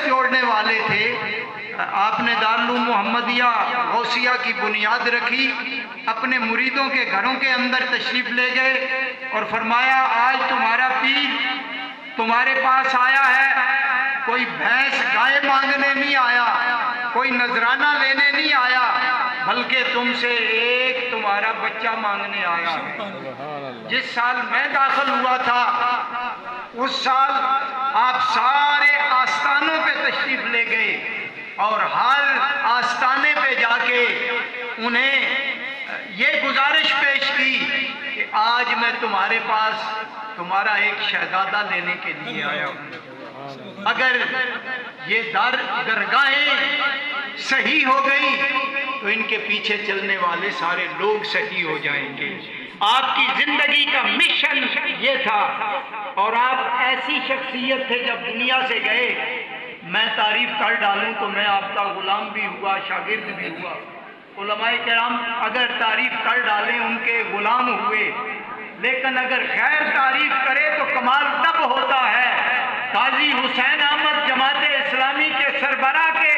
جوڑنے والے تھے، آپ نے دارالعلوم محمدیہ غوثیہ کی بنیاد رکھی، اپنے مریدوں کے گھروں کے اندر تشریف لے گئے اور فرمایا آج تمہارا پیر تمہارے پاس آیا ہے، کوئی بھینس گائے مانگنے نہیں آیا، کوئی نذرانہ لینے نہیں آیا، بلکہ تم سے ایک تمہارا بچہ مانگنے آیا ہے۔ جس سال میں داخل ہوا تھا اس سال آپ سارے آستانوں پہ تشریف لے گئے اور ہر آستانے پہ جا کے انہیں یہ گزارش پیش کی کہ آج میں تمہارے پاس تمہارا ایک شہزادہ لینے کے لیے آیا ہوں، اگر یہ درگاہیں صحیح ہو گئی تو ان کے پیچھے چلنے والے سارے لوگ صحیح ہو جائیں گے۔ آپ کی زندگی کا مشن یہ تھا اور آپ ایسی شخصیت تھے، جب دنیا سے گئے میں تعریف کر ڈالوں تو میں آپ کا غلام بھی ہوا، شاگرد بھی ہوا۔ علماء کرام اگر تعریف کر ڈالیں ان کے غلام ہوئے، لیکن اگر غیر تعریف کرے تو کمال تب ہوتا ہے۔ قاضی حسین احمد جماعت اسلامی کے سربراہ کے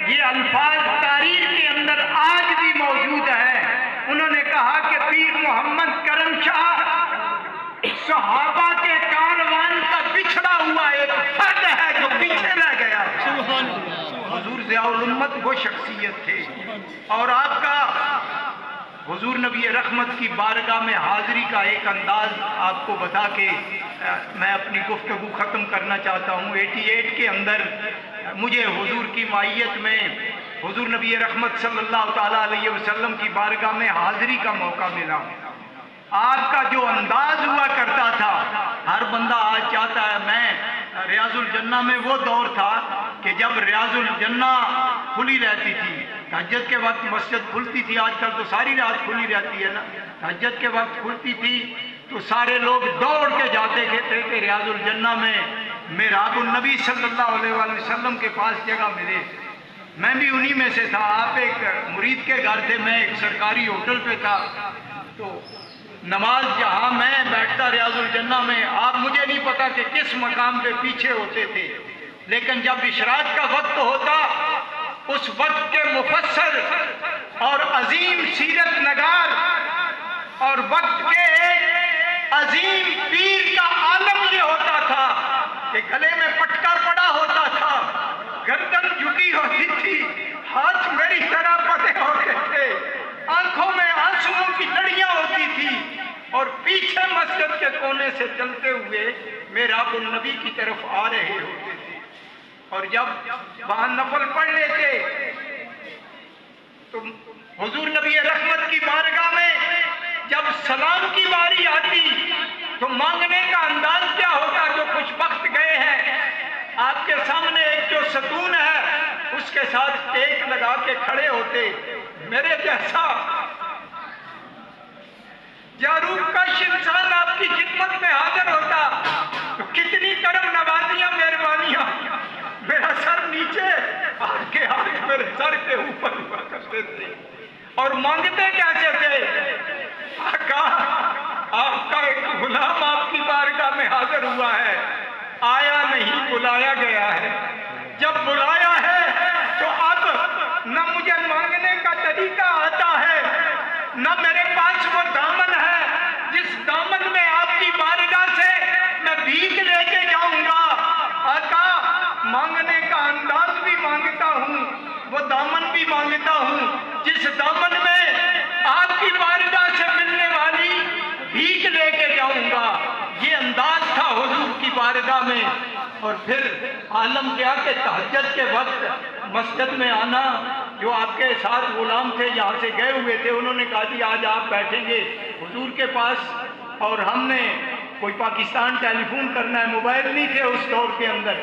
یہ الفاظ تاریخ کے اندر آج بھی موجود ہیں۔ انہوں نے کہا کہ پیر محمد کرم شاہ صحابہ کے کاروان کا بچھڑا ہوا ایک فرد ہے جو پیچھے رہ گیا۔ حضور ضیاء الامت وہ شخصیت تھے، اور آپ کا حضور نبی رحمت کی بارگاہ میں حاضری کا ایک انداز آپ کو بتا کے میں اپنی گفتگو ختم کرنا چاہتا ہوں۔ 88 کے اندر مجھے حضور کی معیت میں حضور نبی رحمت صلی اللہ تعالیٰ علیہ وسلم کی بارگاہ میں حاضری کا موقع ملا۔ آپ کا جو انداز ہوا کرتا تھا، ہر بندہ آج چاہتا ہے، میں ریاض الجنہ میں وہ دور تھا کہ جب ریاض الجنہ کھلی رہتی تھی، تہجد کے وقت مسجد کھلتی تھی، آج کل تو ساری رات کھلی رہتی ہے نا، تہجد کے وقت کھلتی تھی تو سارے لوگ دوڑ کے جاتے تھے کہ ریاض الجنہ میں محراب النبی صلی اللہ علیہ وآلہ وسلم کے پاس جگہ ملے۔ میں بھی انہی میں سے تھا۔ آپ ایک مرید کے گھر تھے، میں ایک سرکاری ہوٹل پہ تھا، تو نماز جہاں میں بیٹھتا ریاض الجنہ میں، آپ مجھے نہیں پتا کہ کس مقام پہ پیچھے ہوتے تھے، لیکن جب اشراق کا وقت ہوتا اس وقت کے مفسر اور عظیم سیرت نگار اور وقت کے ایک عظیم پیر کا عالم یہ ہوتا تھا کہ گلے میں پٹکا پڑا ہوتا تھا، گردن جھکی ہوتی تھی، ہاتھ میری طرح پڑے ہوتے تھے، آنکھوں میں آنسوؤں کی لڑیاں ہوتی تھی، اور پیچھے مسجد کے کونے سے چلتے ہوئے محراب النبی کی طرف آ رہے ہوتے تھے، اور جب وہاں نفل پڑھ لیتے تو حضور نبی رحمت کی بارگاہ میں جب سلام کی باری آتی تو مانگنے کا انداز کیا ہوتا؟ جو خوش بخت گئے ہیں، آپ کے سامنے ایک جو ستون ہے اس کے ساتھ ٹیک لگا کے کھڑے ہوتے، میرے جیسا جاروب کش انسان آپ کی خدمت میں حاضر ہوتا تو کتنی کرم نوازیاں، مہربانیاں، میرا سر نیچے، آپ کے ہاتھ میرے سر کے اوپر ہوا کرتے تھے، اور مانگتے کیسے تھے؟ آقا آپ کا ایک غلام آپ کی بارگاہ میں حاضر ہوا ہے، آیا نہیں، بلایا گیا ہے، جب بلایا ہے تو اب نہ مجھے مانگنے کا طریقہ آتا ہے، نہ میرے پاس وہ دامن ہے جس دامن میں آپ کی بارگاہ سے میں بھیک لے کے جاؤں گا۔ آقا مانگنے کا انداز بھی مانگتا ہوں، وہ دامن بھی مانگتا ہوں جس دامن میں آپ کی بارگاہ سے ملنے والی بھیک لے کے جاؤں گا۔ یہ انداز تھا حضور کی بارگاہ میں۔ اور پھر عالم کیا کہ تہجد کے وقت مسجد میں آنا، جو آپ کے ساتھ غلام تھے یہاں سے گئے ہوئے تھے، انہوں نے کہا جی آج آپ بیٹھیں گے حضور کے پاس، اور ہم نے کوئی پاکستان ٹیلی فون کرنا ہے، موبائل نہیں تھے اس دور کے اندر۔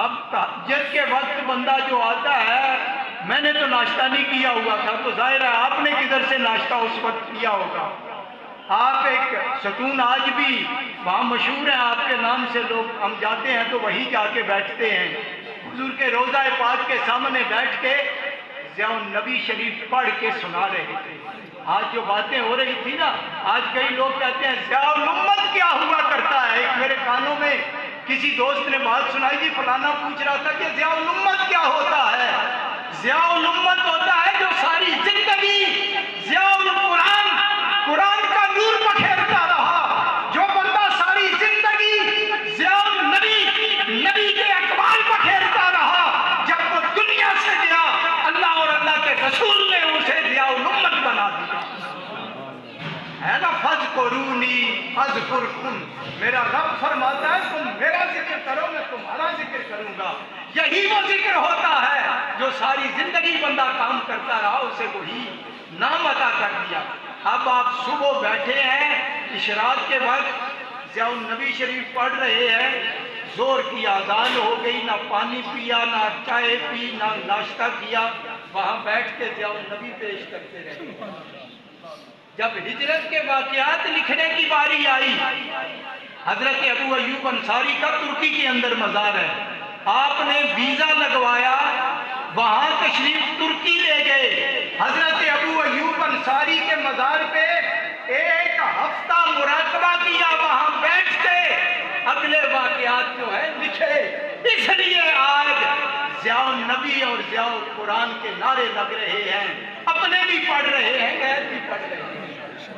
اب تہجد کے وقت بندہ جو آتا ہے، میں نے تو ناشتہ نہیں کیا ہوا تھا، تو ظاہر ہے آپ نے کدھر سے ناشتہ اس وقت کیا ہوگا۔ آپ ایک ستون آج بھی وہاں مشہور ہے آپ کے نام سے، لوگ ہم جاتے ہیں تو وہیں جا کے بیٹھتے ہیں، حضور کے روضہ پاک کے سامنے بیٹھ کے ضیاء النبی شریف پڑھ کے سنا رہے تھے۔ آج جو باتیں ہو رہی تھی نا، آج کئی لوگ کہتے ہیں ضیاء الامت کیا ہوا کرتا ہے۔ ایک میرے کانوں میں کسی دوست نے بات سنائی جی فلانا پوچھ رہا تھا کہ ضیاء الامت کیا ہوتا ہے؟ ضیاء الامت ہوتا ہے جو ساری زندگی ضیاء القرآن، قرآن کا نور بکھیرتا رہا، جو بندہ ساری زندگی ضیاء النبی، نبی کے اقوال بکھیرتا رہا، جب وہ دنیا سے گیا اللہ اور اللہ کے رسول نے اسے ضیاء الامت بنا دیا ہے نا۔ فَاذْكُرُونِي أَذْكُرْكُمْ، میرا رب فرماتا ہے تم میرا ذکر کرو میں تمہارا ذکر کروں گا۔ یہی وہ ذکر ہوتا ہے جو ساری زندگی بندہ کام کرتا رہا اسے وہی نام عطا کر دیا۔ اب آپ صبح بیٹھے ہیں اشراق کے وقت ضیاء النبی شریف پڑھ رہے ہیں، زور کی اذان ہو گئی، نہ پانی پیا نہ چائے پی نہ ناشتہ کیا، وہاں بیٹھ کے ضیاء النبی پیش کرتے رہے۔ جب ہجرت کے واقعات لکھنے کی باری آئی، حضرت ابو ایوب انصاری کا ترکی کے اندر مزار ہے، آپ نے ویزا لگوایا، وہاں تشریف ترکی لے گئے، حضرت ابو ایوب انصاری کے مزار پہ ایک ہفتہ مراقبہ کیا، وہاں بیٹھ کے اگلے واقعات جو ہے لکھے۔ اس لیے آج ضیاء النبی اور ضیاء القرآن کے نعرے لگ رہے ہیں، اپنے بھی پڑھ رہے ہیں، غیر بھی پڑھ رہے ہیں۔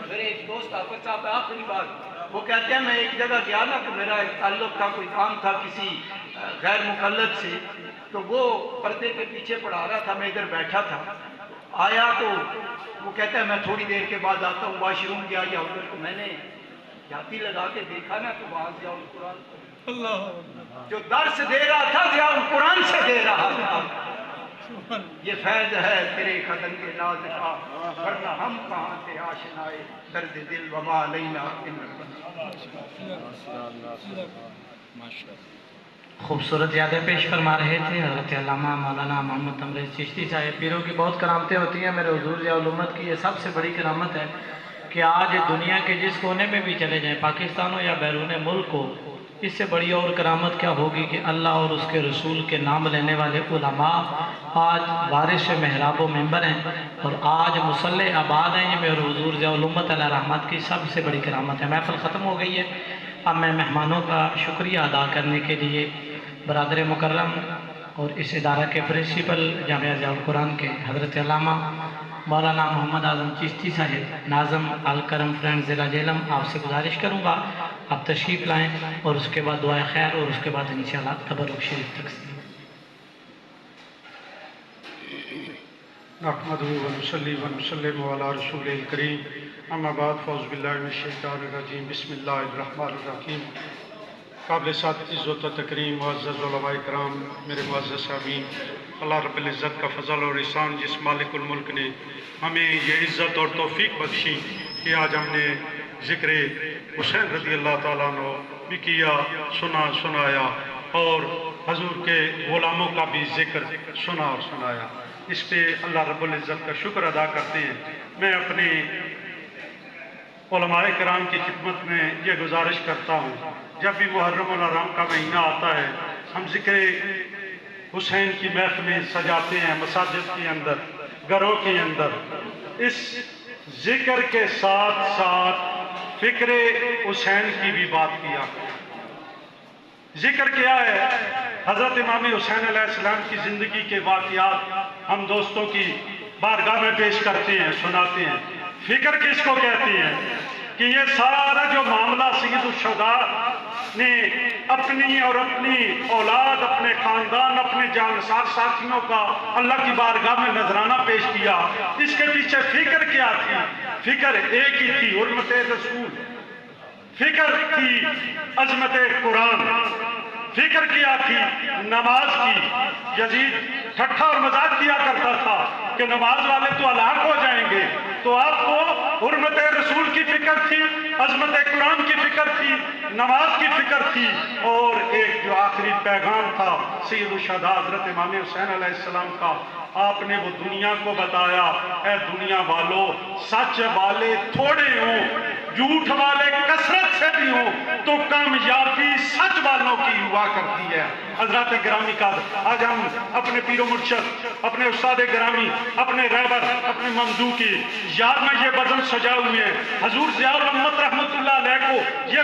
میرے ایک دوست حافظ صاحب آخری بات وہ کہتے ہیں میں ایک جگہ گیا نا، کہ میرا ایک تعلق تھا، کوئی کام تھا کسی غیر مقلد سے، تو وہ پردے کے پیچھے پڑھا رہا تھا، میں ادھر بیٹھا تھا، آیا تو وہ کہتا ہے میں تھوڑی دیر کے بعد آتا ہوں، واش روم گیا یا ادھر، تو میں نے جاتی لگا کے دیکھا نا تو وہاں ضیاء القرآن جو درس دے رہا تھا ضیاء القرآن سے دے رہا تھا۔ یہ فیض ہے تیرے قدم کے ناز کا، ورنہ ہم کہاں تھے آشنائے درد دل وما علینا ان خوبصورت یادیں پیش فرما رہے تھے حضرت علامہ مولانا محمد تمریز چشتی صاحب۔ پیروں کی بہت کرامتیں ہوتی ہیں، میرے حضور ضیاء الامت کی یہ سب سے بڑی کرامت ہے کہ آج دنیا کے جس کونے میں بھی چلے جائیں، پاکستان ہو یا بیرون ملک ہو، اس سے بڑی اور کرامت کیا ہوگی کہ اللہ اور اس کے رسول کے نام لینے والے علماء آج وارث محراب و ممبر ہیں اور آج مصلی آباد ہیں۔ یہ میرے حضور ضیاء الامت علیہ رحمت کی سب سے بڑی کرامت ہے۔ محفل ختم ہو گئی ہے، اب میں مہمانوں کا شکریہ ادا کرنے کے لیے برادر مکرم اور اس ادارہ کے پرنسپل جامعہ ضیاء القرآن کے حضرت علامہ مولانا محمد اعظم چشتی صاحب، ناظم الکرم فرینڈ ضلع جہلم، آپ سے گزارش کروں گا آپ تشریف لائیں اور اس کے بعد دعائے خیر اور اس کے بعد انشاءاللہ تبرک شریف تقسیم۔ نحمدہ ونصلی ونسلم علی رسول الکریم، اما بعد، فاعوذ باللہ من الشیطان الرجیم، بسم اللہ الرحمن الرحیم۔ قابل سعادت عزت و تکریم معزز علماء کرام، میرے معزز سامعین، اللہ رب العزت کا فضل اور احسان جس مالک الملک نے ہمیں یہ عزت اور توفیق بخشی کہ آج ہم نے ذکر حسین رضی اللہ تعالیٰ عنہ بھی کیا، سنایا اور حضور کے غلاموں کا بھی ذکر سنا اور سنایا، اس پہ اللہ رب العزت کا شکر ادا کرتے ہیں۔ میں اپنے علماء کرام کی خدمت میں یہ گزارش کرتا ہوں، جب بھی محرم الحرام کا مہینہ آتا ہے ہم ذکر حسین کی محفلیں سجاتے ہیں، مساجد کے اندر، گھروں کے اندر، اس ذکر کے ساتھ ساتھ فکر حسین کی بھی بات کیا۔ ذکر کیا ہے؟ حضرت امام حسین علیہ السلام کی زندگی کے واقعات ہم دوستوں کی بارگاہ میں پیش کرتے ہیں، سناتے ہیں۔ فکر کس کو کہتے ہیں؟ کہ یہ سارا جو معاملہ سید الشہداء نے اپنی اور اپنی اولاد، اپنے خاندان، اپنے جانسار ساتھیوں کا اللہ کی بارگاہ میں نذرانہ پیش کیا، اس کے پیچھے فکر کیا تھی؟ فکر ایک ہی تھی، حرمت رسول، فکر تھی عظمت قرآن، فکر کیا تھی نماز کی۔ یزید ٹھٹھا اور مذاق کیا کرتا تھا کہ نماز والے تو ہلاک ہو جائیں گے، تو آپ کو حرمت رسول کی فکر تھی، عظمت قرآن کی فکر تھی، نماز کی فکر تھی، اور ایک جو آخری پیغام تھا سید الشہداء حضرت امام حسین علیہ السلام کا، آپ نے وہ دنیا کو بتایا، اے دنیا والو، سچ والے تھوڑے ہوں، جھوٹ والے کثرت سے بھی ہوں، تو کامیابی سچ والوں کی ہوا کرتی ہے۔ حضرات گرامی کا آج ہم اپنے پیر و مرشد، اپنے استاد گرامی، اپنے رہبر، اپنے ممدوح کی یاد میں یہ بزم سجائے ہوئے ہیں۔ حضور ضیاء الامت رحمت اللہ علیہ کو یہ